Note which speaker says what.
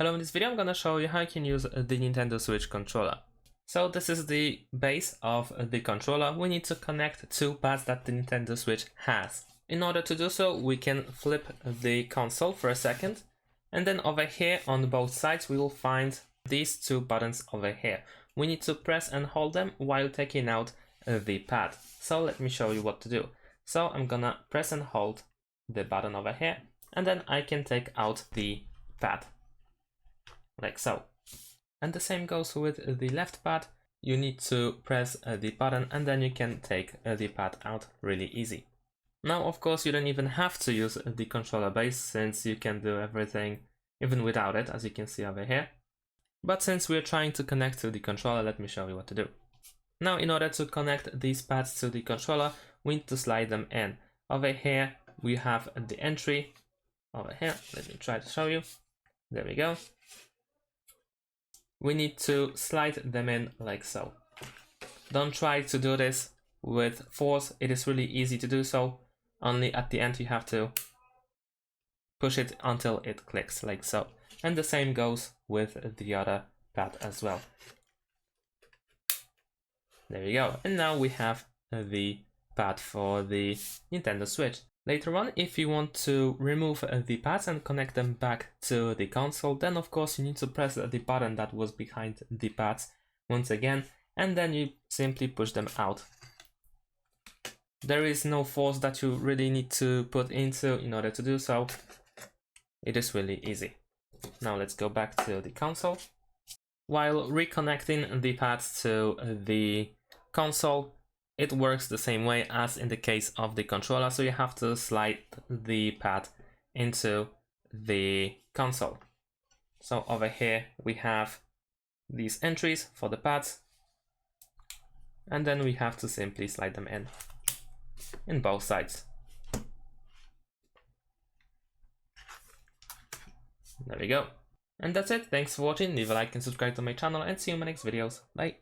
Speaker 1: Hello, in this video I'm gonna show you how you can use the Nintendo Switch controller. So this is the base of the controller. We need to connect two pads that the Nintendo Switch has. In order to do so, we can flip the console for a second, and then over here on both sides we will find these two buttons over here. We need to press and hold them while taking out the pad. So let me show you what to do. So I'm gonna press and hold the button over here, and then I can take out the pad. Like so. And the same goes with the left pad. You need to press the button and then you can take the pad out really easy. Now of course you don't even have to use the controller base, since you can do everything even without it, as you can see over here. But since we're trying to connect to the controller, let me show you what to do. Now in order to connect these pads to the controller, we need to slide them in. Over here we have the entry. Over here, let me try to show you. There we go. We need to slide them in like so. Don't try to do this with force, it is really easy to do so. Only at the end you have to push it until it clicks, like so. And the same goes with the other pad as well. There we go. And now we have the pad for the Nintendo Switch. Later on, if you want to remove the pads and connect them back to the console, then of course you need to press the button that was behind the pads once again, and then you simply push them out. There is no force that you really need to put into in order to do so. It is really easy. Now let's go back to the console. While reconnecting the pads to the console, it works the same way as in the case of the controller, so you have to slide the pad into the console. So over here we have these entries for the pads, and then we have to simply slide them in both sides. There we go. And that's it. Thanks for watching. Leave a like and subscribe to my channel, and see you in my next videos. Bye.